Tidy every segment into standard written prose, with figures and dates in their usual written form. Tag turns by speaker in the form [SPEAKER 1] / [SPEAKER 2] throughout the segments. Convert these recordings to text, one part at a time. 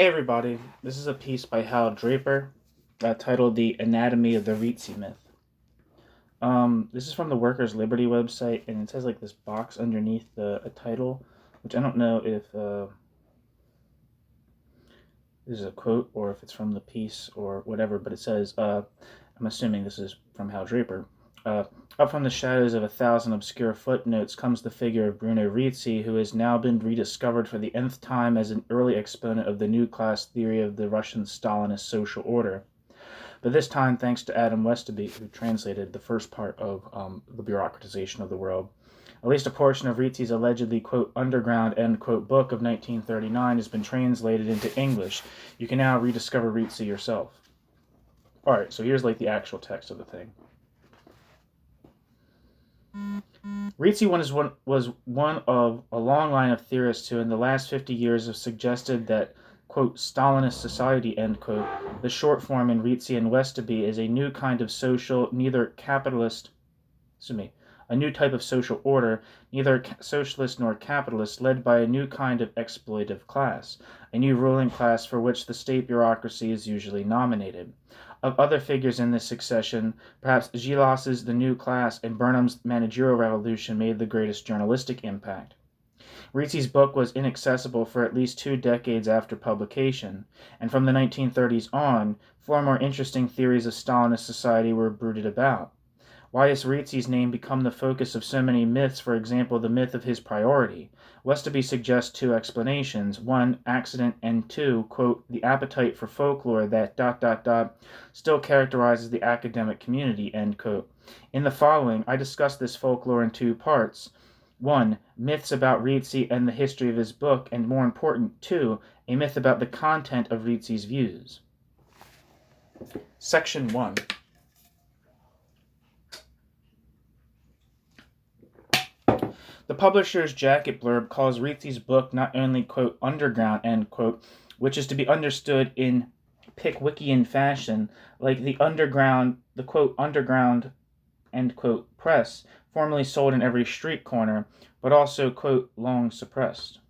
[SPEAKER 1] Hey everybody, this is a piece by Hal Draper titled The Anatomy of the Rizzi Myth. This is from the Workers' Liberty website, and it says like this box underneath a title, which I don't know if this is a quote or if it's from the piece or whatever, but it says, I'm assuming this is from Hal Draper, up from the shadows of 1,000 obscure footnotes comes the figure of Bruno Rizzi, who has now been rediscovered for the nth time as an early exponent of the new class theory of the Russian Stalinist social order. But this time thanks to Adam Westoby, who translated the first part of The Bureaucratization of the World. At least a portion of Rizzi's allegedly, quote, underground, end quote, book of 1939 has been translated into English. You can now rediscover Rizzi yourself. Alright, so here's like the actual text of the thing. Rizzi was one of a long line of theorists who in the last 50 years have suggested that, quote, Stalinist society, end quote, the short form in Rizzi and Westoby, is a new kind of social, a new type of social order, neither socialist nor capitalist, led by a new kind of exploitive class, a new ruling class for which the state bureaucracy is usually nominated. Of other figures in this succession, perhaps Gillas's The New Class and Burnham's Managerial Revolution made the greatest journalistic impact. Rizzi's book was inaccessible for at least 2 decades after publication, and from the 1930s on, far more interesting theories of Stalinist society were brooded about. Why has Rizzi's name become the focus of so many myths, for example, the myth of his priority? Westoby suggests 2 explanations. 1, accident, and 2, quote, the appetite for folklore that ... still characterizes the academic community, end quote. In the following, I discuss this folklore in 2 parts. 1, myths about Rizzi and the history of his book, and more important, 2, a myth about the content of Rizzi's views. Section 1. The publisher's jacket blurb calls Rizzi's book not only, quote, underground, end quote, which is to be understood in Pickwickian fashion, like the quote, underground, end quote, press, formerly sold in every street corner, but also, quote, long suppressed.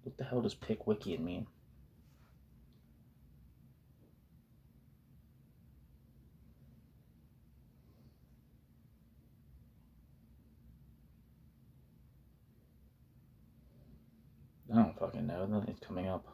[SPEAKER 1] What the hell does Pickwickian mean? I don't fucking know. Nothing's coming up.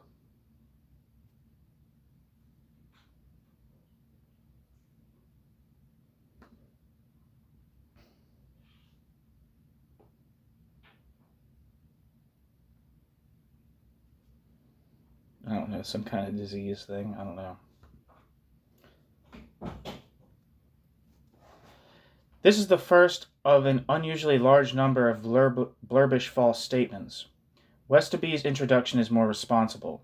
[SPEAKER 1] I don't know. Some kind of disease thing. I don't know. This is the first of an unusually large number of blurbish false statements. Westoby's introduction is more responsible.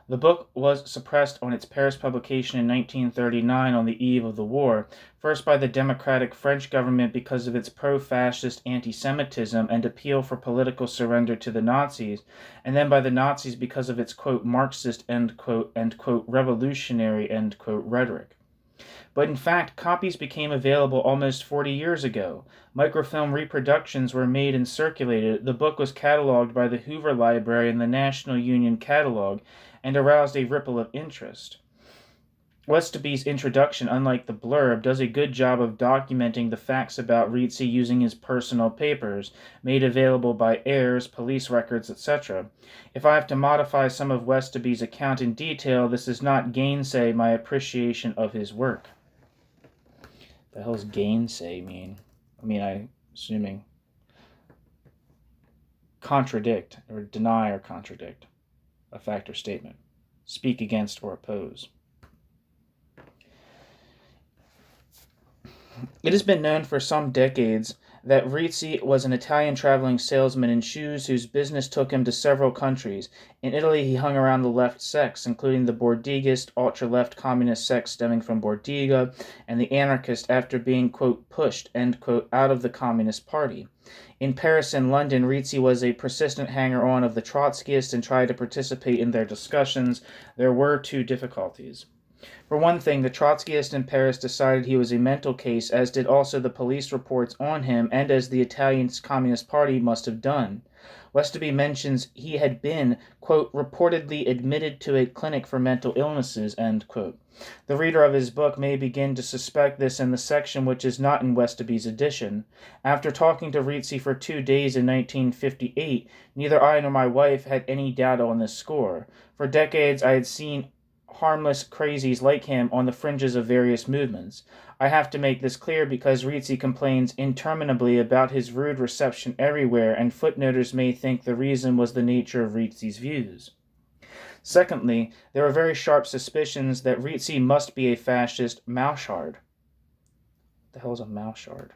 [SPEAKER 1] The book was suppressed on its Paris publication in 1939 on the eve of the war, first by the democratic French government because of its pro-fascist anti-Semitism and appeal for political surrender to the Nazis, and then by the Nazis because of its, quote, Marxist, end quote, revolutionary, end quote, rhetoric. But in fact, copies became available almost 40 years ago. Microfilm reproductions were made and circulated. The book was cataloged by the Hoover Library in the National Union Catalog and aroused a ripple of interest. Westoby's introduction, unlike the blurb, does a good job of documenting the facts about Rizzi using his personal papers, made available by heirs, police records, etc. If I have to modify some of Westoby's account in detail, this does not gainsay my appreciation of his work. The hell's gainsay mean? I'm assuming contradict, or deny or contradict a fact or statement. Speak against or oppose. It has been known for some decades that Rizzi was an Italian traveling salesman in shoes whose business took him to several countries. In Italy, he hung around the left sects, including the Bordighist, ultra-left communist sect stemming from Bordiga, and the anarchist after being, quote, pushed, end quote, out of the Communist Party. In Paris and London, Rizzi was a persistent hanger-on of the Trotskyists and tried to participate in their discussions. There were 2 difficulties. For one thing, the Trotskyists in Paris decided he was a mental case, as did also the police reports on him, and as the Italian Communist Party must have done. Westerby mentions he had been, quote, reportedly admitted to a clinic for mental illnesses, end quote. The reader of his book may begin to suspect this in the section which is not in Westerby's edition. After talking to Rizzi for 2 days in 1958, neither I nor my wife had any doubt on this score. For decades I had seen harmless crazies like him on the fringes of various movements. I have to make this clear because Rizzi complains interminably about his rude reception everywhere, and footnoters may think the reason was the nature of Rizzi's views. Secondly, there are very sharp suspicions that Rizzi must be a fascist mouchard. What the hell is a mouchard?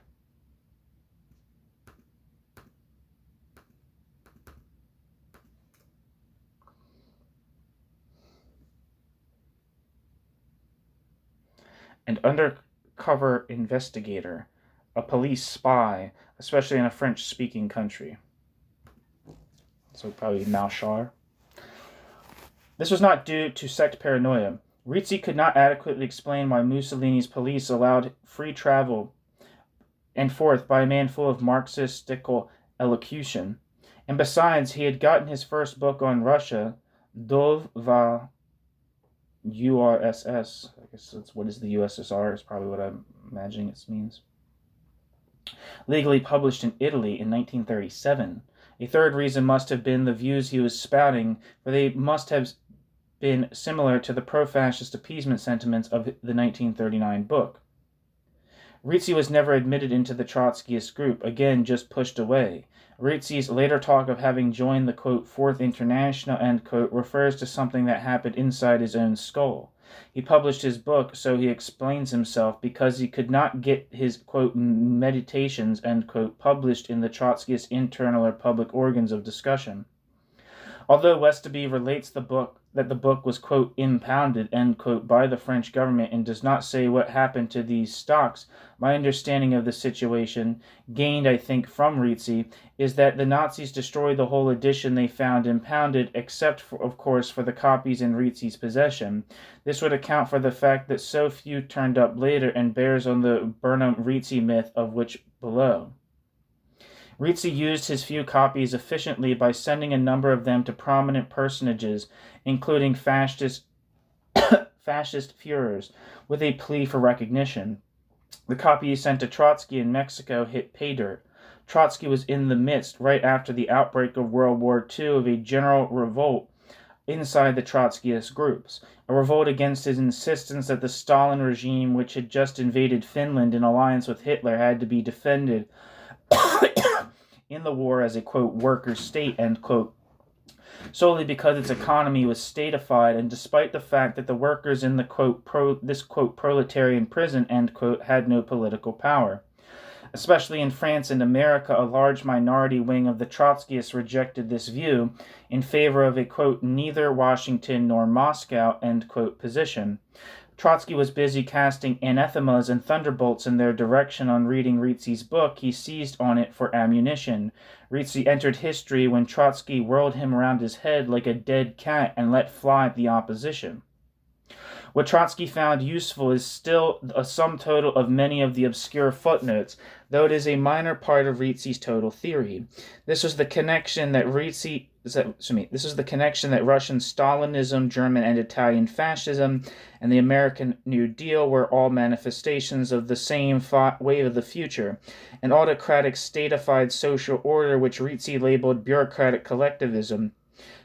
[SPEAKER 1] An undercover investigator, a police spy, especially in a French-speaking country. So probably mouchard. This was not due to sect paranoia. Rizzi could not adequately explain why Mussolini's police allowed free travel and forth by a man full of Marxistical elocution. And besides, he had gotten his first book on Russia, Dov va URSS. I guess that's what is the USSR, is probably what I'm imagining it means. Legally published in Italy in 1937. A third reason must have been the views he was spouting, for they must have been similar to the pro-fascist appeasement sentiments of the 1939 book. Rizzi was never admitted into the Trotskyist group, again just pushed away. Rizzi's later talk of having joined the, quote, Fourth International, end quote, refers to something that happened inside his own skull. He published his book, so he explains himself, because he could not get his, quote, meditations, end quote, published in the Trotskyist internal or public organs of discussion. Although Westerby relates that the book was, quote, impounded, end quote, by the French government and does not say what happened to these stocks, my understanding of the situation, gained, I think, from Rizzi, is that the Nazis destroyed the whole edition they found impounded, except, of course, for the copies in Rizzi's possession. This would account for the fact that so few turned up later and bears on the Burnham Rizzi myth, of which below. Rizzi used his few copies efficiently by sending a number of them to prominent personages, including fascist Führers, with a plea for recognition. The copy he sent to Trotsky in Mexico hit pay dirt. Trotsky was in the midst, right after the outbreak of World War II, of a general revolt inside the Trotskyist groups, a revolt against his insistence that the Stalin regime, which had just invaded Finland in alliance with Hitler, had to be defended in the war as a, quote, worker state, end quote, solely because its economy was statified, and despite the fact that the workers in the, quote, proletarian prison, end quote, had no political power. Especially in France and America, a large minority wing of the Trotskyists rejected this view in favor of a, quote, neither Washington nor Moscow, end quote, position. Trotsky was busy casting anathemas and thunderbolts in their direction on reading Rizzi's book. He seized on it for ammunition. Rizzi entered history when Trotsky whirled him around his head like a dead cat and let fly at the opposition. What Trotsky found useful is still a sum total of many of the obscure footnotes, though it is a minor part of Rizzi's total theory. This was the connection that Russian Stalinism, German and Italian fascism, and the American New Deal were all manifestations of the same wave of the future, an autocratic, statified social order which Rizzi labeled bureaucratic collectivism.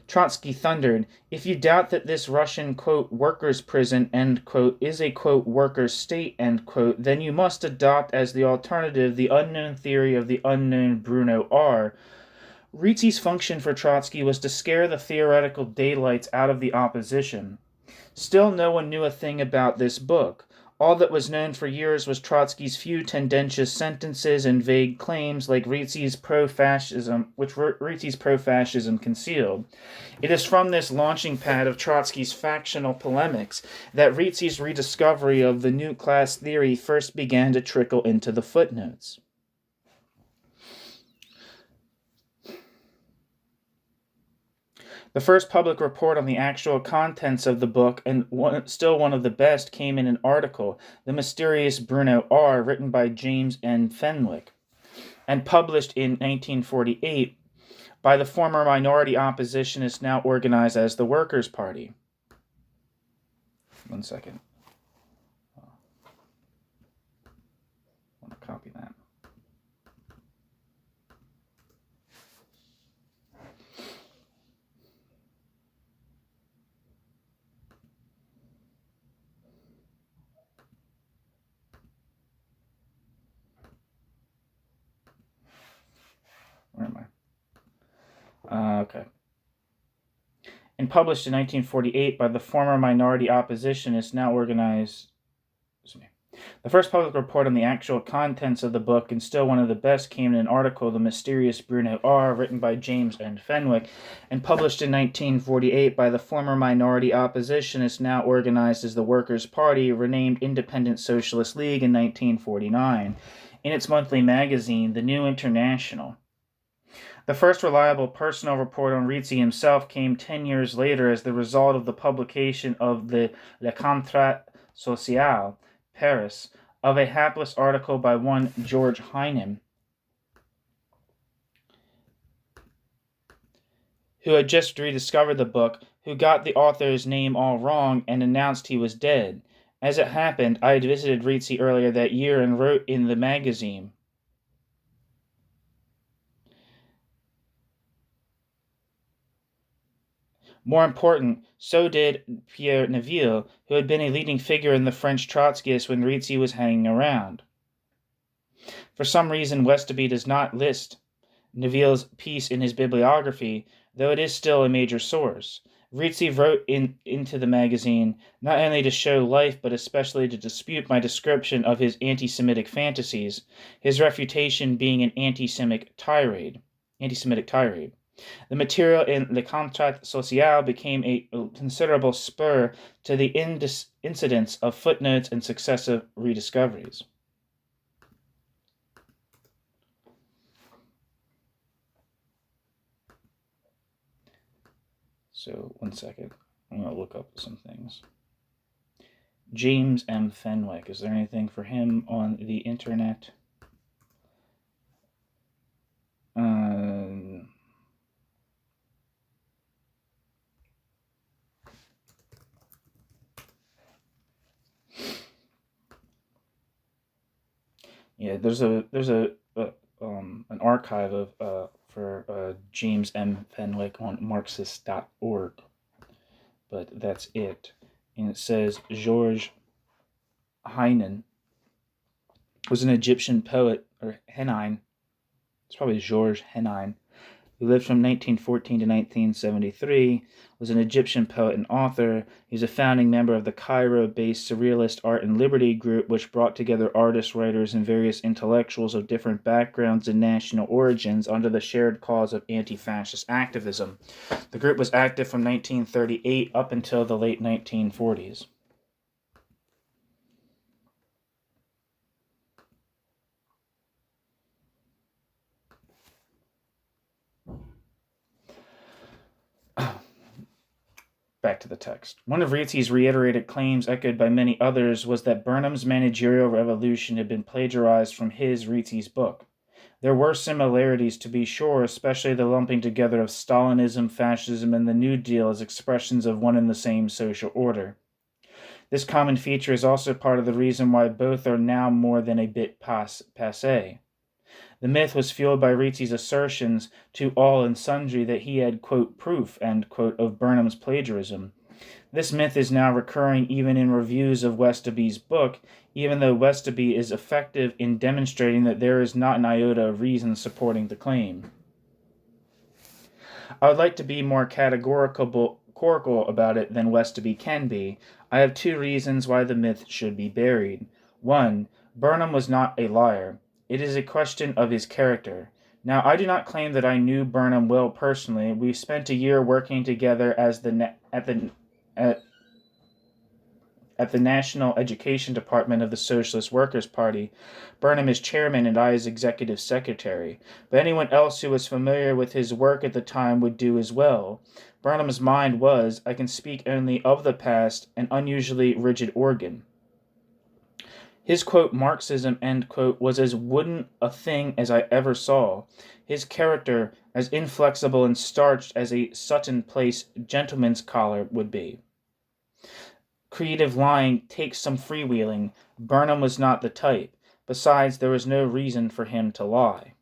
[SPEAKER 1] Trotsky thundered, if you doubt that this Russian, quote, workers' prison, end quote, is a, quote, workers' state, end quote, then you must adopt as the alternative the unknown theory of the unknown Bruno R. Rizzi's function for Trotsky was to scare the theoretical daylights out of the opposition. Still, no one knew a thing about this book. All that was known for years was Trotsky's few tendentious sentences and vague claims, like Rizzi's pro-fascism, which Rizzi's pro-fascism concealed. It is from this launching pad of Trotsky's factional polemics that Rizzi's rediscovery of the new class theory first began to trickle into the footnotes. The first public report on the actual contents of the book, and still one of the best, came in an article, The Mysterious Bruno R., written by James N. Fenwick, and published in 1948 by the former minority oppositionist now organized as the Workers' Party. One second. I want to copy that. Where am I? Okay. And published in 1948 by the former minority oppositionist now organized. The first public report on the actual contents of the book, and still one of the best, came in an article, The Mysterious Bruno R., written by James N. Fenwick, and published in 1948 by the former minority oppositionist now organized as the Workers' Party, renamed Independent Socialist League in 1949, in its monthly magazine, The New International. The first reliable personal report on Rizzi himself came 10 years later as the result of the publication of the Le Contrat Social, Paris, of a hapless article by one George Heinen, who had just rediscovered the book, who got the author's name all wrong and announced he was dead. As it happened, I had visited Rizzi earlier that year and wrote in the magazine. More important, so did Pierre Neville, who had been a leading figure in the French Trotskyists when Rizzi was hanging around. For some reason, Westoby does not list Neville's piece in his bibliography, though it is still a major source. Rizzi wrote into the magazine, not only to show life, but especially to dispute my description of his anti-Semitic fantasies, his refutation being an anti-Semitic tirade. The material in Le Contrat Social became a considerable spur to the incidence of footnotes and successive rediscoveries. So, one second. I'm going to look up some things. James M. Fenwick. Is there anything for him on the internet? Yeah, there's an archive of for James M. Fenwick on Marxist.org, but that's it. And it says George Heinen was an Egyptian poet, or Henein. It's probably George Henein, who lived from 1914 to 1973, was an Egyptian poet and author. He's a founding member of the Cairo-based Surrealist Art and Liberty group, which brought together artists, writers, and various intellectuals of different backgrounds and national origins under the shared cause of anti-fascist activism. The group was active from 1938 up until the late 1940s. Back to the text. One of Rizzi's reiterated claims, echoed by many others, was that Burnham's managerial revolution had been plagiarized from Rizzi's book. There were similarities, to be sure, especially the lumping together of Stalinism, fascism, and the New Deal as expressions of one and the same social order. This common feature is also part of the reason why both are now more than a bit passé. The myth was fueled by Rizzi's assertions to all and sundry that he had, quote, proof, end quote, of Burnham's plagiarism. This myth is now recurring even in reviews of Westoby's book, even though Westoby is effective in demonstrating that there is not an iota of reason supporting the claim. I would like to be more categorical about it than Westoby can be. I have two reasons why the myth should be buried. One, Burnham was not a liar. It is a question of his character. Now, I do not claim that I knew Burnham well personally. We spent a year working together as At the National Education Department of the Socialist Workers' Party, Burnham is chairman and I is executive secretary, but anyone else who was familiar with his work at the time would do as well. Burnham's mind was, I can speak only of the past, an unusually rigid organ. His, quote, Marxism, end quote, was as wooden a thing as I ever saw. His character as inflexible and starched as a Sutton Place gentleman's collar would be. Creative lying takes some freewheeling. Burnham was not the type. Besides, there was no reason for him to lie.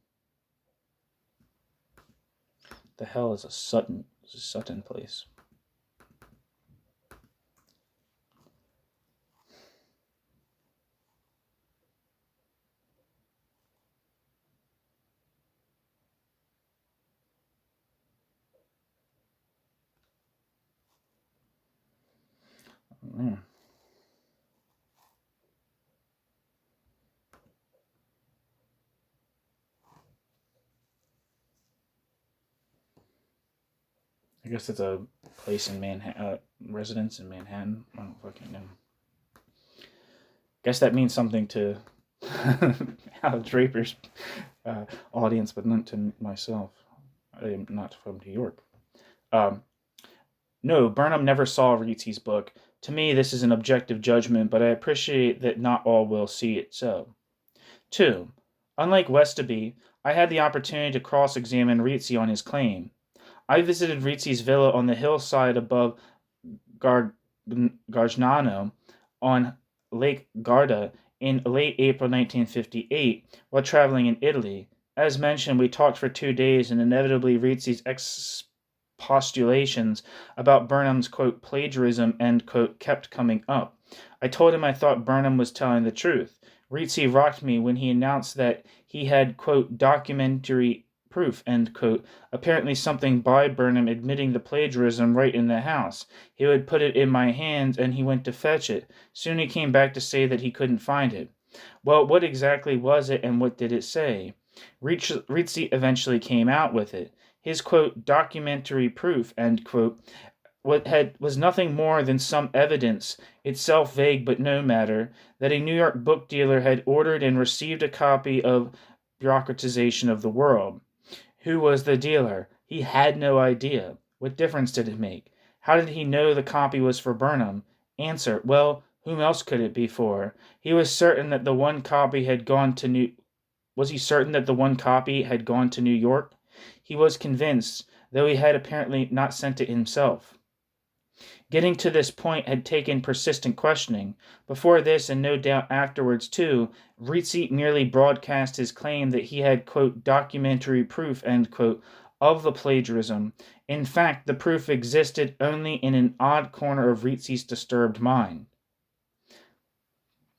[SPEAKER 1] The hell is a Sutton Place? I guess it's a place in Manhattan, residence in Manhattan. I don't fucking know. Guess that means something to Hal Draper's audience, but not to myself. I am not from New York. No, Burnham never saw Rizzi's book. To me, this is an objective judgment, but I appreciate that not all will see it so. 2. Unlike Westoby, I had the opportunity to cross-examine Rizzi on his claim. I visited Rizzi's villa on the hillside above Gargnano on Lake Garda in late April 1958 while traveling in Italy. As mentioned, we talked for 2 days, and inevitably Rizzi's expostulations about Burnham's, quote, plagiarism, end quote, kept coming up. I told him I thought Burnham was telling the truth. Rizzi rocked me when he announced that he had, quote, documentary proof, end quote, apparently something by Burnham admitting the plagiarism right in the house. He would put it in my hands, and he went to fetch it. Soon he came back to say that he couldn't find it. Well, what exactly was it, and what did it say? Rizzi eventually came out with it. His, quote, documentary proof, end quote, was nothing more than some evidence, itself vague but no matter, that a New York book dealer had ordered and received a copy of Bureaucratization of the World. Who was the dealer? He had no idea. What difference did it make? How did he know the copy was for Burnham? Answer: well, whom else could it be for? He was certain that the one copy had gone to New York? He was convinced, though he had apparently not sent it himself. Getting to this point had taken persistent questioning. Before this, and no doubt afterwards too, Rizzi merely broadcast his claim that he had, quote, documentary proof, end quote, of the plagiarism. In fact, the proof existed only in an odd corner of Rizzi's disturbed mind.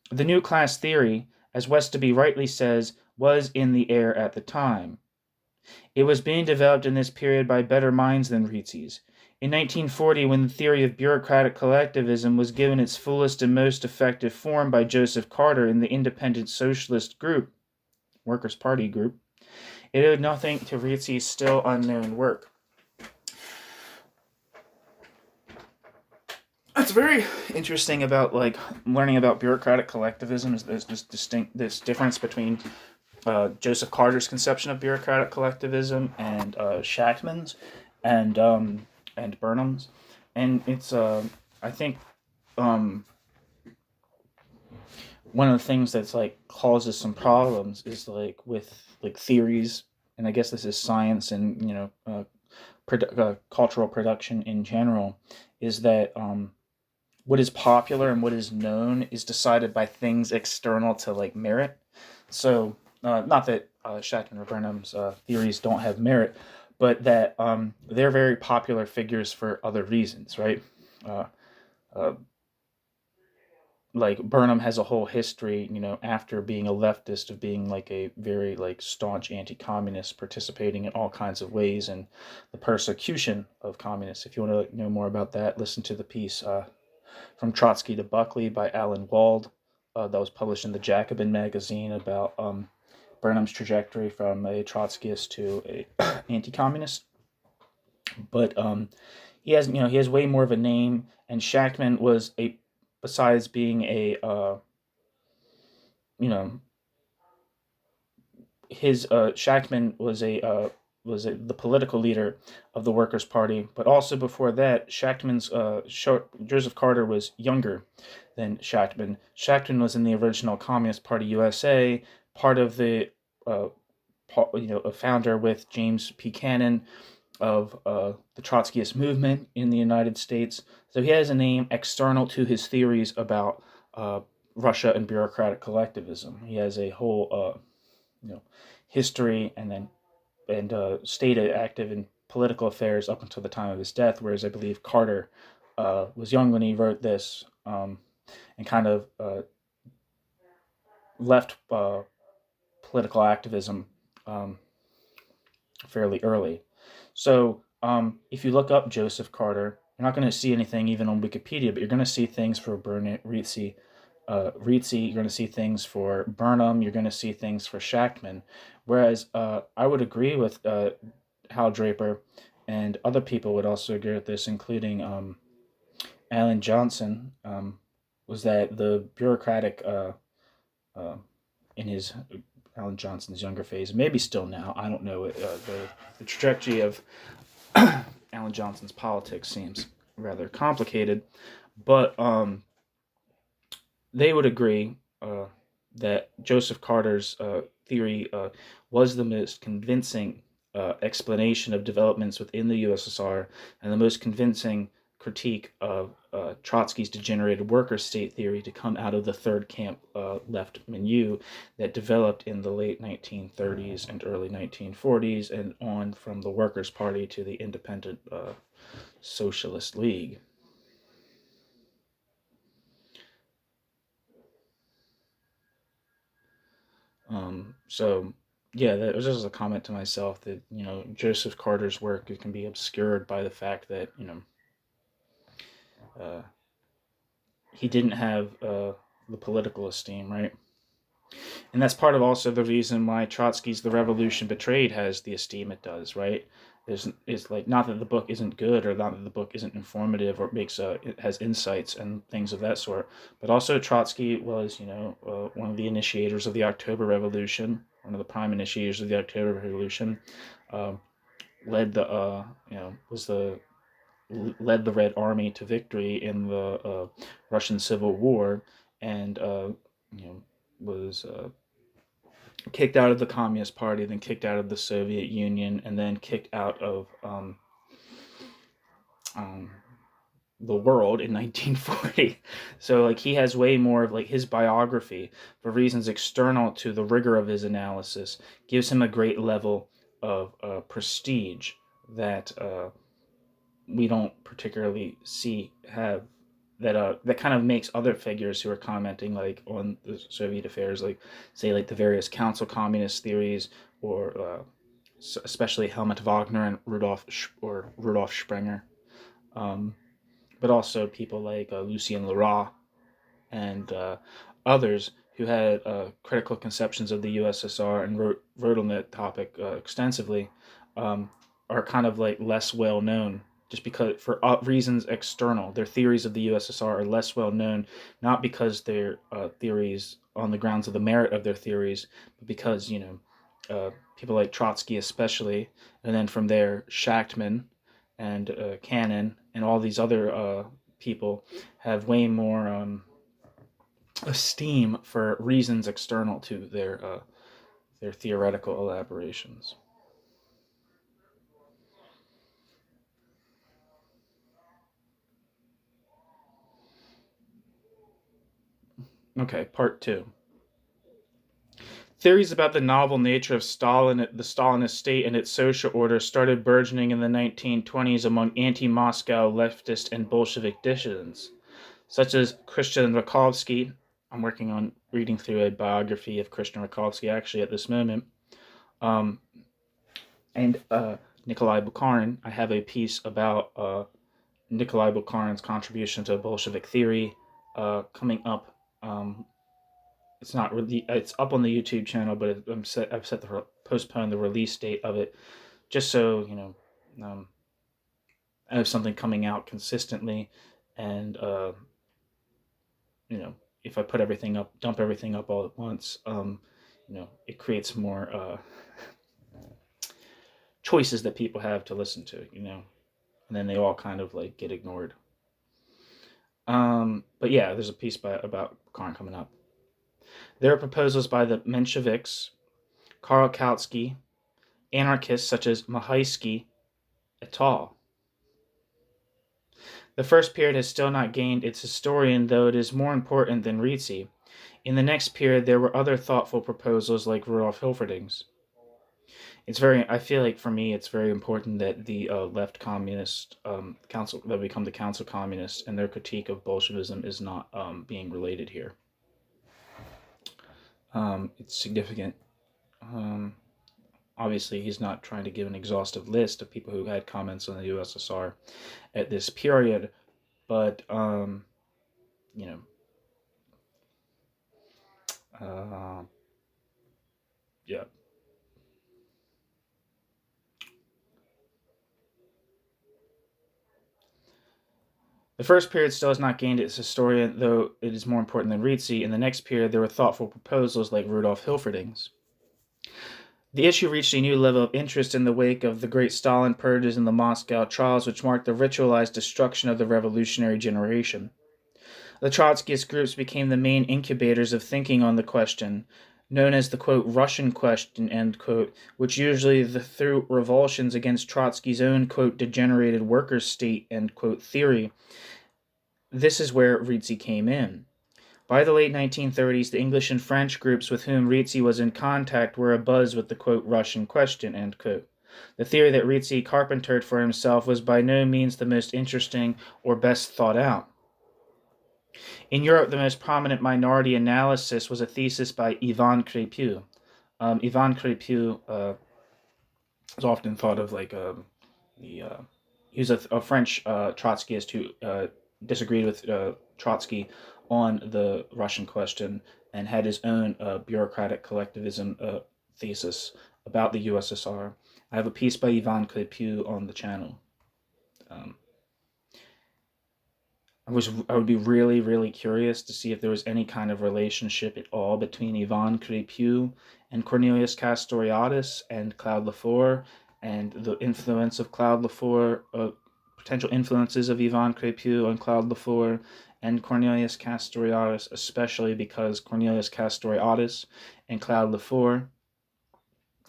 [SPEAKER 1] The new class theory, as Westoby rightly says, was in the air at the time. It was being developed in this period by better minds than Rizzi's. In 1940, when the theory of bureaucratic collectivism was given its fullest and most effective form by Joseph Carter in the independent socialist group, Workers' Party group, it owed nothing to Rizzi's still unknown work. It's very interesting about learning about bureaucratic collectivism. Is there's this difference between Joseph Carter's conception of bureaucratic collectivism and Shachtman's and Burnham's, and it's I think one of the things that's causes some problems is with theories, and I guess this is science and cultural production in general, is that what is popular and what is known is decided by things external to merit. So not that Shachtman or Burnham's theories don't have merit, but that they're very popular figures for other reasons, right? Burnham has a whole history, after being a leftist, of being a very staunch anti-communist, participating in all kinds of ways in the persecution of communists. If you want to know more about that, listen to the piece From Trotsky to Buckley by Alan Wald that was published in the Jacobin magazine about Burnham's trajectory from a Trotskyist to a anti-communist. But he has way more of a name, and Shachtman was a besides being a you know his Shachtman the political leader of the Workers' Party, but also before that, Joseph Carter was younger than Shachtman. Shachtman was in the original Communist Party USA, part of the a founder with James P. Cannon of the Trotskyist movement in the United States. So he has a name external to his theories about Russia and bureaucratic collectivism. He has a whole history and stayed active in political affairs up until the time of his death. Whereas I believe Carter was young when he wrote this, and kind of left political activism fairly early. So if you look up Joseph Carter, you're not going to see anything even on Wikipedia, but you're going to see things for Rizzi. You're going to see things for Burnham, you're going to see things for Shachtman. Whereas I would agree with Hal Draper, and other people would also agree with this, including Alan Johnson, was that the bureaucratic, in his Alan Johnson's younger phase, maybe still now, I don't know, the trajectory of Alan Johnson's politics seems rather complicated, but they would agree that Joseph Carter's theory was the most convincing explanation of developments within the USSR and the most convincing critique of Trotsky's degenerated worker state theory to come out of the third camp left milieu that developed in the late 1930s and early 1940s and on from the Workers' Party to the Independent Socialist League. So yeah, that was just a comment to myself that Joseph Carter's work can be obscured by the fact that he didn't have the political esteem, right? And that's part of also the reason why Trotsky's The Revolution Betrayed has the esteem it does, right? It's like, not that the book isn't good or not that the book isn't informative or it has insights and things of that sort, but also Trotsky was, one of the initiators of the October Revolution, one of the prime initiators of the October Revolution, led the, led the Red Army to victory in the Russian Civil War, and was kicked out of the Communist Party, then kicked out of the Soviet Union, and then kicked out of the world in 1940. So like he has way more of like his biography, for reasons external to the rigor of his analysis, gives him a great level of prestige that we don't particularly see have that kind of makes other figures who are commenting like on the Soviet affairs, like say like the various council communist theories, or especially Helmut Wagner and Rudolf Sprenger, but also people like Lucien Leroy and others who had critical conceptions of the USSR and wrote on that topic extensively, are kind of like less well known, just because for reasons external. Their theories of the USSR are less well known, not because they're theories on the grounds of the merit of their theories, but because people like Trotsky especially, and then from there Shachtman and Cannon and all these other people have way more esteem for reasons external to their theoretical elaborations. Okay, part two. Theories about the novel nature of the Stalinist state and its social order started burgeoning in the 1920s among anti-Moscow leftist and Bolshevik dissidents, such as Christian Rakovsky. I'm working on reading through a biography of Christian Rakovsky actually at this moment. And Nikolai Bukharin. I have a piece about Nikolai Bukharin's contribution to Bolshevik theory coming up. It's not really. It's up on the YouTube channel, but I've set postpone the release date of it, just so I have something coming out consistently, and if I put everything up, dump everything up all at once, it creates more choices that people have to listen to, and then they all kind of like get ignored. But yeah, there's a piece about Karn coming up. There are proposals by the Mensheviks, Karl Kautsky, anarchists such as Mahaisky et al. The first period has still not gained its historian, though it is more important than Rizzi. In the next period, there were other thoughtful proposals like Rudolf Hilferding's. I feel like for me, it's very important that the left communist council, that become the council communists, and their critique of Bolshevism is not being related here. It's significant. Obviously, he's not trying to give an exhaustive list of people who had comments on the USSR at this period, but yeah. The first period still has not gained its historian, though it is more important than Rizzi. In the next period, there were thoughtful proposals like Rudolf Hilferding's. The issue reached a new level of interest in the wake of the Great Stalin purges and the Moscow trials, which marked the ritualized destruction of the revolutionary generation. The Trotskyist groups became the main incubators of thinking on the question, known as the, quote, Russian question, end quote, which usually through revulsions against Trotsky's own, quote, degenerated workers' state, end quote, theory. This is where Rizzi came in. By the late 1930s, the English and French groups with whom Rizzi was in contact were abuzz with the, quote, Russian question, end quote. The theory that Rizzi carpentered for himself was by no means the most interesting or best thought out. In Europe, the most prominent minority analysis was a thesis by Ivan Crépieux. Ivan Crépieux is often thought of like he was a French Trotskyist who disagreed with Trotsky on the Russian question and had his own bureaucratic collectivism thesis about the USSR. I have a piece by Ivan Crépieux on the channel. I would be really, really curious to see if there was any kind of relationship at all between Ivan Crépieux and Cornelius Castoriadis and Claude Lefort, and the influence of Claude Lefort, potential influences of Ivan Crépieux on Claude Lefort and Cornelius Castoriadis, especially because Cornelius Castoriadis and Claude Lefort,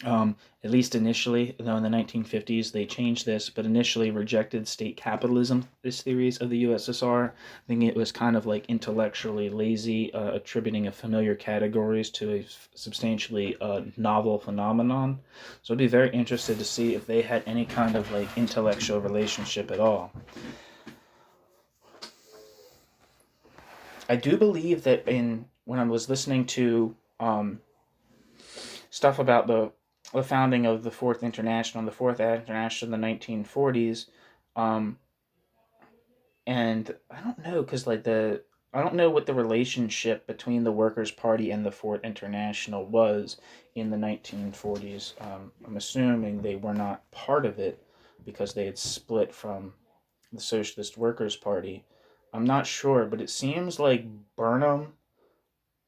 [SPEAKER 1] at least initially, though in the 1950s they changed this, but initially rejected state capitalism theories of the USSR, thinking it was kind of like intellectually lazy, attributing of familiar categories to a substantially novel phenomenon. So I'd be very interested to see if they had any kind of like intellectual relationship at all. I do believe that when I was listening to stuff about the founding of the Fourth International in the 1940s, and I don't know, because I don't know what the relationship between the Workers' Party and the Fourth International was in the 1940s. I'm assuming they were not part of it because they had split from the Socialist Workers' Party. I'm not sure, but it seems like Burnham,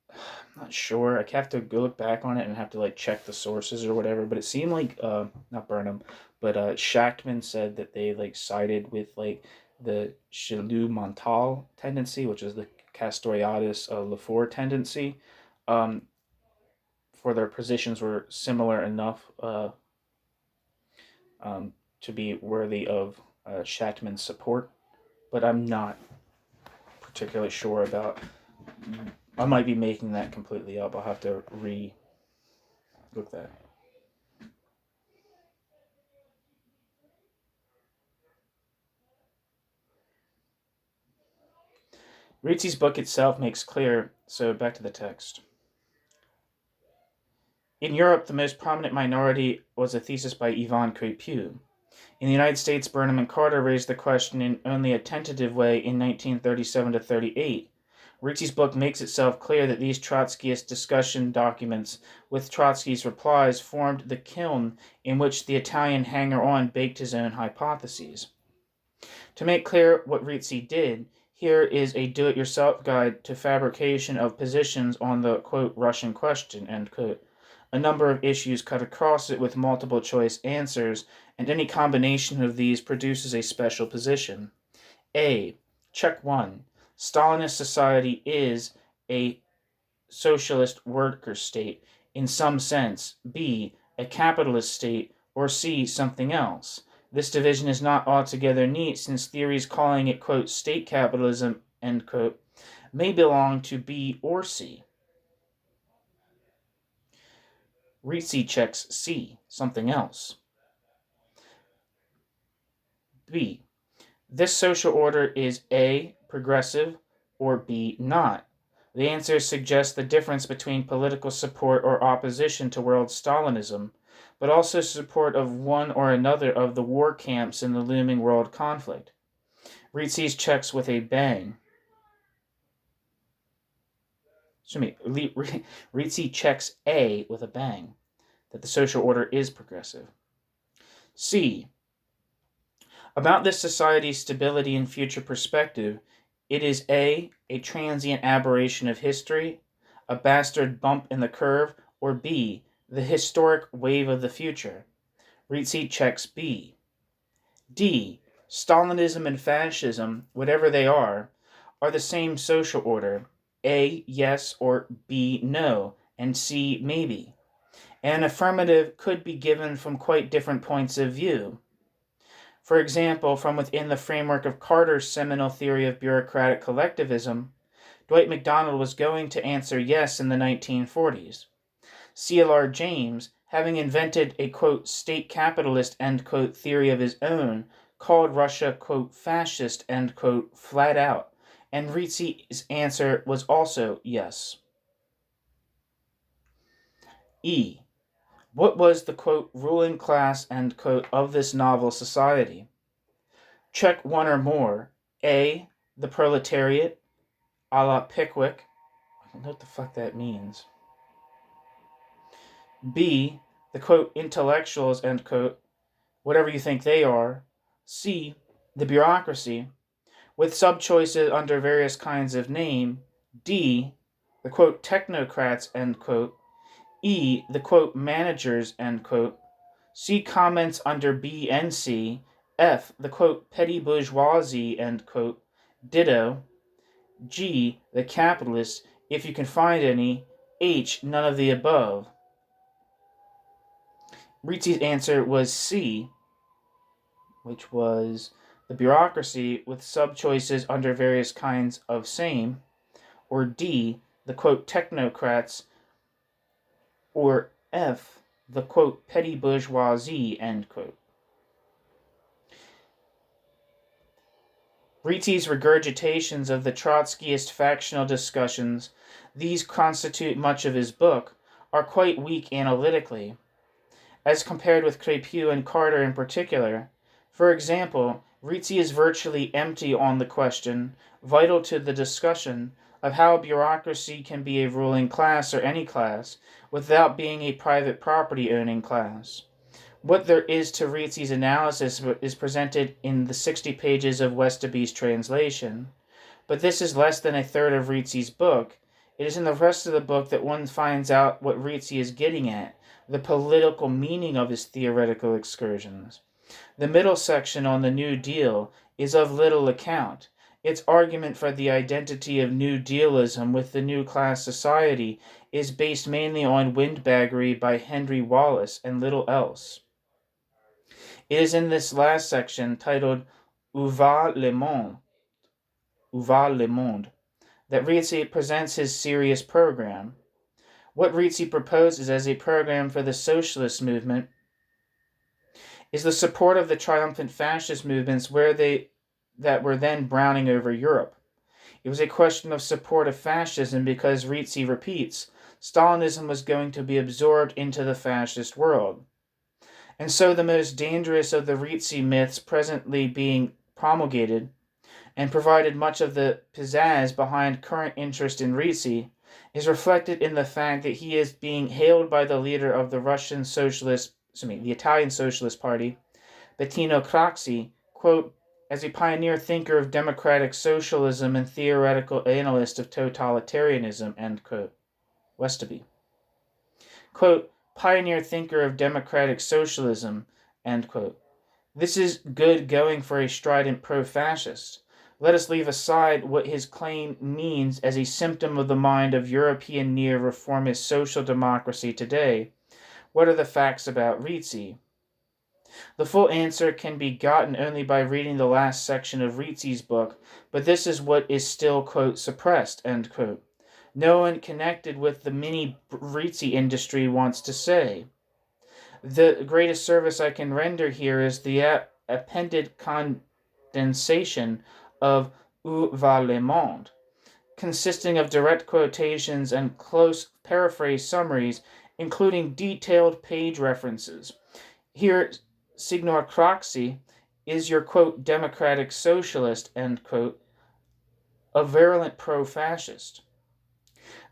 [SPEAKER 1] I'm not sure. I have to go look back on it and have to like check the sources or whatever. But it seemed like not Burnham, but Shachtman said that they like sided with like the Chelou Montal tendency, which is the Castoriadis Lefort tendency. For their positions were similar enough to be worthy of Shachtman's support, but I'm not particularly sure about. I might be making that completely up. I'll have to look that. Rizzi's book itself makes clear, so back to the text. In Europe, the most prominent minority was a thesis by Ivan Crépieux. In the United States, Burnham and Carter raised the question in only a tentative way in 1937 to 38. Rizzi's book makes itself clear that these Trotskyist discussion documents, with Trotsky's replies, formed the kiln in which the Italian hanger-on baked his own hypotheses. To make clear what Rizzi did, Here is a do-it-yourself guide to fabrication of positions on the, quote, Russian question, end quote. A number of issues cut across it with multiple choice answers, and any combination of these produces a special position. A. Check 1. Stalinist society is a socialist worker state in some sense. B. A capitalist state. Or C. Something else. This division is not altogether neat, since theories calling it, quote, state capitalism, end quote, may belong to B or C. Rizzi checks C, something else. B. This social order is A, progressive, or B, not. The answers suggest the difference between political support or opposition to world Stalinism, but also support of one or another of the war camps in the looming world conflict. Rizzi checks with a bang. Rizzi checks A with a bang, that the social order is progressive. C. About this society's stability and future perspective, it is A, transient aberration of history, a bastard bump in the curve, or B, the historic wave of the future. Rizzi checks B. D. Stalinism and fascism, whatever they are the same social order. A, yes, or B, no, and C, maybe. An affirmative could be given from quite different points of view. For example, from within the framework of Carter's seminal theory of bureaucratic collectivism, Dwight MacDonald was going to answer yes in the 1940s. C.L.R. James, having invented a, quote, state capitalist, end quote, theory of his own, called Russia, quote, fascist, end quote, flat out, and Rizzi's answer was also yes. E. What was the, quote, ruling class, end quote, of this novel society? Check one or more. A. The proletariat, a la Pickwick. I don't know what the fuck that means. B. The, quote, intellectuals, end quote, whatever you think they are. C. The bureaucracy, with sub-choices under various kinds of name. D. The, quote, technocrats, end quote. E. The, quote, managers, end quote. C. Comments under B and C. F. The, quote, petty bourgeoisie, end quote. Ditto. G. The capitalists, if you can find any. H. None of the above. Rizzi's answer was C, which was the bureaucracy with sub-choices under various kinds of same, or D, the, quote, technocrats, or F, the, quote, petty bourgeoisie, end quote. Rizzi's regurgitations of the Trotskyist factional discussions, these constitute much of his book, are quite weak analytically, as compared with Crépeau and Carter in particular. For example, Rizzi is virtually empty on the question, vital to the discussion, of how bureaucracy can be a ruling class or any class, without being a private property-owning class. What there is to Rizzi's analysis is presented in the 60 pages of Westoby's translation, but this is less than a third of Rizzi's book. It is in the rest of the book that one finds out what Rizzi is getting at, the political meaning of his theoretical excursions. The middle section on the New Deal is of little account. Its argument for the identity of New Dealism with the new class society is based mainly on windbaggery by Henry Wallace and little else. It is in this last section, titled Où va le monde? Où va le monde? That Rizzi presents his serious program. What Rizzi proposes as a program for the socialist movement is the support of the triumphant fascist movements that were then browning over Europe. It was a question of support of fascism because, Rizzi repeats, Stalinism was going to be absorbed into the fascist world. And so the most dangerous of the Rizzi myths presently being promulgated, and provided much of the pizzazz behind current interest in Rizzi, is reflected in the fact that he is being hailed by the leader of the the Italian Socialist Party, Bettino Craxi, quote, as a pioneer thinker of democratic socialism and theoretical analyst of totalitarianism, end quote. Westerby. Quote, pioneer thinker of democratic socialism, end quote. This is good going for a strident pro-fascist. Let us leave aside what his claim means as a symptom of the mind of European neo-reformist social democracy today. What are the facts about Rizzi? The full answer can be gotten only by reading the last section of Rizzi's book, but this is what is still, quote, suppressed, end quote. No one connected with the mini Rizzi industry wants to say. The greatest service I can render here is the appended condensation of Où va le monde, consisting of direct quotations and close paraphrase summaries, including detailed page references. Here, Signor Craxi is your, quote, democratic socialist, end quote, a virulent pro-fascist.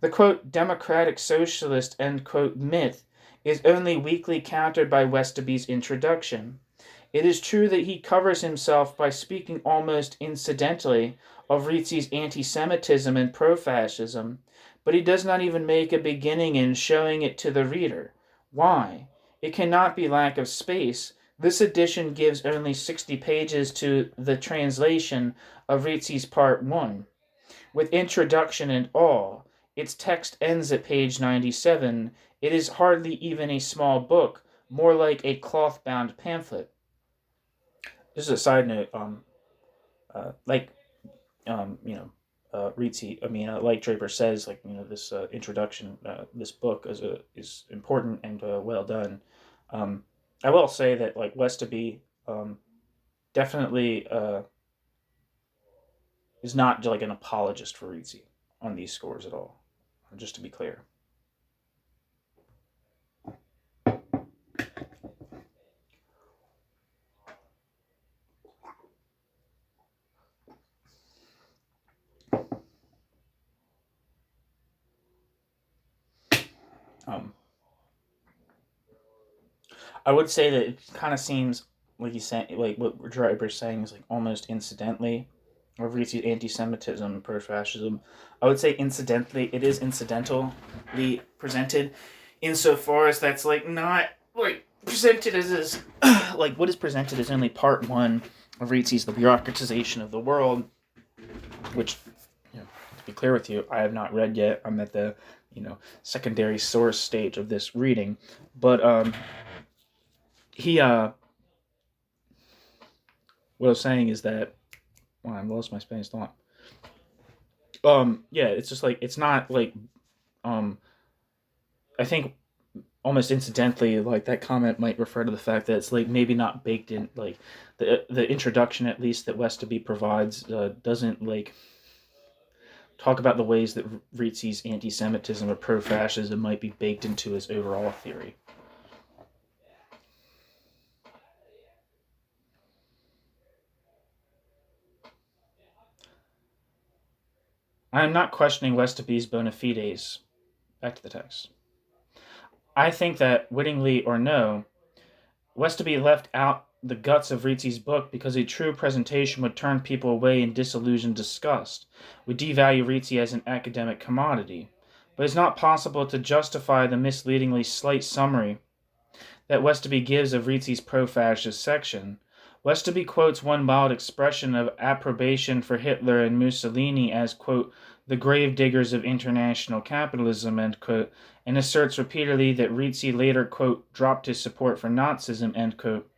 [SPEAKER 1] The, quote, democratic socialist, end quote, myth is only weakly countered by Westerby's introduction. It is true that he covers himself by speaking almost incidentally of Rizzi's anti-Semitism and pro-fascism, but he does not even make a beginning in showing it to the reader. Why? It cannot be lack of space. This edition gives only 60 pages to the translation of Rizzi's Part 1. With introduction and all, its text ends at page 97. It is hardly even a small book, more like a cloth-bound pamphlet. This is a side note. Rizzi. Like Draper says, this introduction, this book is important and well done. I will say that Westerby definitely is not like an apologist for Rizzi on these scores at all. Just to be clear. I would say that it kind of seems like he's saying, like what Draper's saying is like almost incidentally, or Rizzi's anti-Semitism and pro-fascism. I would say incidentally, it is incidentally presented, insofar as that's not presented as what is presented as only part one of Rizzi's The Bureaucratization of the World, which, to be clear with you, I have not read yet. I'm at the secondary source stage of this reading, but what I was saying is that, I lost my space thought. It's just it's not I think almost incidentally, that comment might refer to the fact that it's maybe not baked in, the introduction, at least, that Westerby provides doesn't talk about the ways that Rizzi's anti-Semitism or pro-fascism might be baked into his overall theory. I am not questioning Westerby's bona fides. Back to the text. I think that, wittingly or no, Westerby left out the guts of Rizzi's book because a true presentation would turn people away in disillusioned disgust, would devalue Rizzi as an academic commodity. But it's not possible to justify the misleadingly slight summary that Westerby gives of Rizzi's pro-fascist section. Westerby quotes one mild expression of approbation for Hitler and Mussolini as, quote, the grave diggers of international capitalism, end quote, and asserts repeatedly that Rizzi later, quote, dropped his support for Nazism, end quote.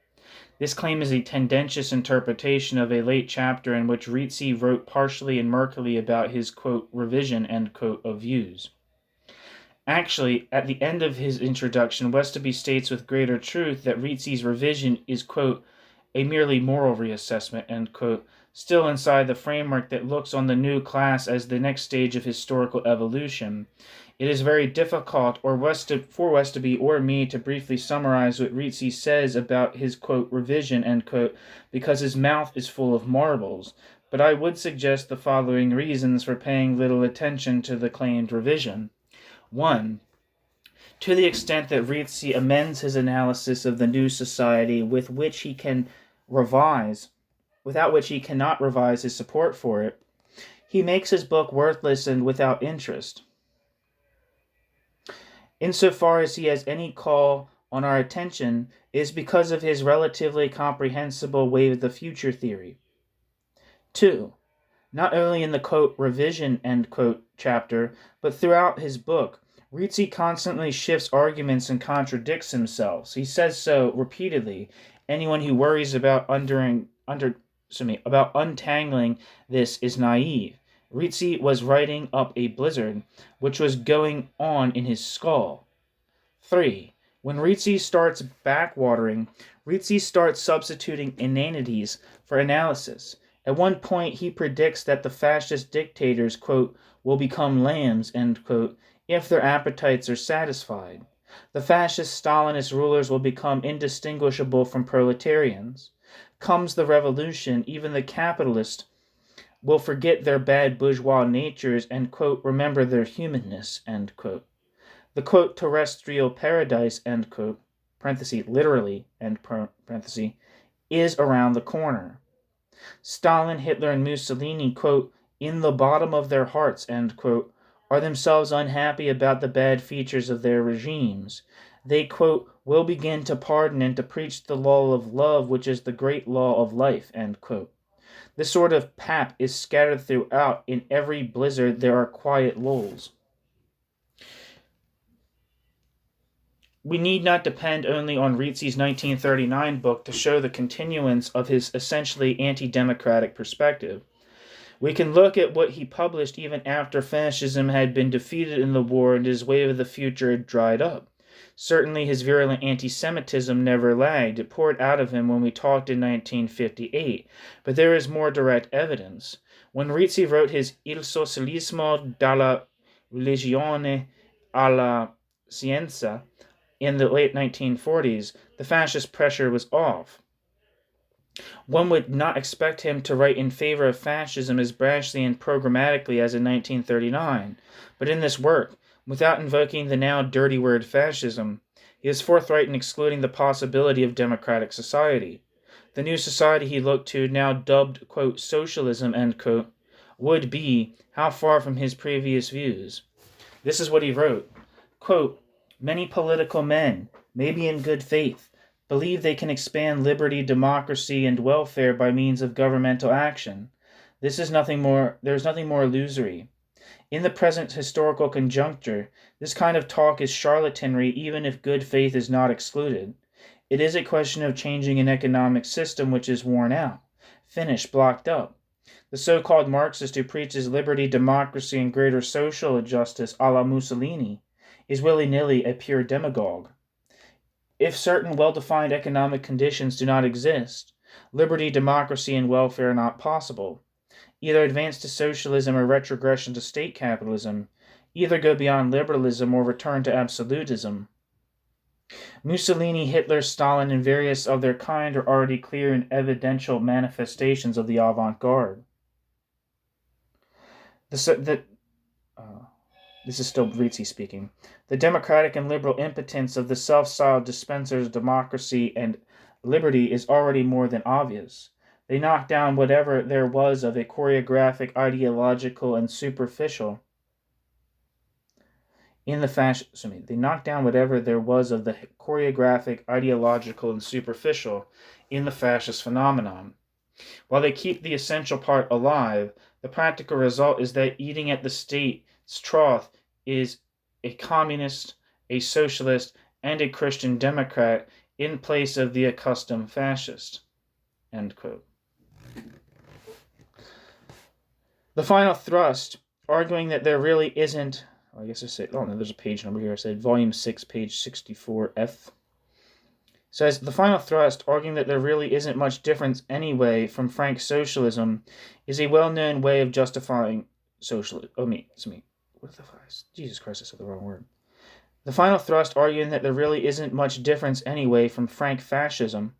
[SPEAKER 1] This claim is a tendentious interpretation of a late chapter in which Rizzi wrote partially and murkily about his, quote, revision, end quote, of views. Actually, at the end of his introduction, Westerby states with greater truth that Rizzi's revision is, quote, a merely moral reassessment, end quote, still inside the framework that looks on the new class as the next stage of historical evolution. It is very difficult for Westerby or me to briefly summarize what Rizzi says about his, quote, revision, end quote, because his mouth is full of marbles, but I would suggest the following reasons for paying little attention to the claimed revision. 1. To the extent that Rizzi amends his analysis of the new society with which he can revise without which he cannot revise his support for it, he makes his book worthless and without interest. Insofar as he has any call on our attention, it is because of his relatively comprehensible Way of the Future theory. 2. Not only in the quote revision end quote chapter, but throughout his book, Rizzi constantly shifts arguments and contradicts himself. He says so repeatedly. Anyone who worries about untangling this is naive. Rizzi was writing up a blizzard which was going on in his skull. 3. When Rizzi starts backwatering, Rizzi starts substituting inanities for analysis. At one point, he predicts that the fascist dictators, quote, will become lambs, end quote, if their appetites are satisfied. The fascist Stalinist rulers will become indistinguishable from proletarians. Comes the revolution, even the capitalists will forget their bad bourgeois natures and, quote, remember their humanness, end quote. The, quote, terrestrial paradise, end quote, parenthesis, literally, end parenthesis, is around the corner. Stalin, Hitler, and Mussolini, quote, in the bottom of their hearts, end quote, are themselves unhappy about the bad features of their regimes. They, quote, will begin to pardon and to preach the law of love, which is the great law of life, end quote. This sort of pap is scattered throughout. In every blizzard there are quiet lulls. We need not depend only on Rizzi's 1939 book to show the continuance of his essentially anti-democratic perspective. We can look at what he published even after fascism had been defeated in the war and his Way of the Future had dried up. Certainly his virulent anti-Semitism never lagged. It poured out of him when we talked in 1958, but there is more direct evidence. When Rizzi wrote his Il socialismo dalla religione alla scienza, in the late 1940s, the fascist pressure was off. One would not expect him to write in favor of fascism as brashly and programmatically as in 1939, but in this work, without invoking the now dirty word fascism, he is forthright in excluding the possibility of democratic society. The new society he looked to, now dubbed, quote, socialism, end quote, would be how far from his previous views. This is what he wrote, quote, many political men, maybe in good faith, believe they can expand liberty, democracy, and welfare by means of governmental action. There is nothing more illusory. In the present historical conjuncture, this kind of talk is charlatanry even if good faith is not excluded. It is a question of changing an economic system which is worn out, finished, blocked up. The so-called Marxist who preaches liberty, democracy, and greater social justice a la Mussolini is willy-nilly a pure demagogue. If certain well-defined economic conditions do not exist, liberty, democracy, and welfare are not possible. Either advance to socialism or retrogression to state capitalism, either go beyond liberalism or return to absolutism. Mussolini, Hitler, Stalin, and various of their kind are already clear and evidential manifestations of the avant-garde. This is still Rizzi speaking. The democratic and liberal impotence of the self-styled dispensers of democracy and liberty is already more than obvious. They knock down whatever there was of a choreographic, ideological, and superficial in the They knock down whatever there was of the choreographic, ideological, and superficial in the fascist phenomenon. While they keep the essential part alive, the practical result is that eating at the state's trough is a communist, a socialist, and a Christian Democrat in place of the accustomed fascist. End quote. The final thrust, arguing that there really isn't, there's a page number here. I said volume 6, page 64F. Says, the final thrust, arguing that there really isn't much difference anyway from frank socialism, is a well-known way of justifying socialism. Jesus Christ, I said the wrong word. The final thrust, arguing that there really isn't much difference anyway from frank fascism,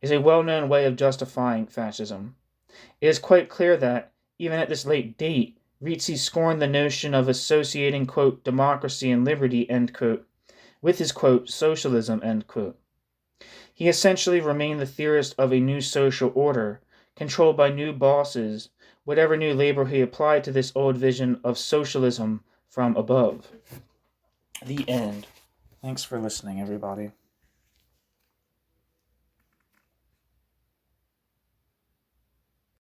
[SPEAKER 1] is a well-known way of justifying fascism. It is quite clear that, even at this late date, Rizzi scorned the notion of associating, quote, democracy and liberty, end quote, with his, quote, socialism, end quote. He essentially remained the theorist of a new social order, controlled by new bosses, whatever new labor he applied to this old vision of socialism from above. The end. Thanks for listening, everybody.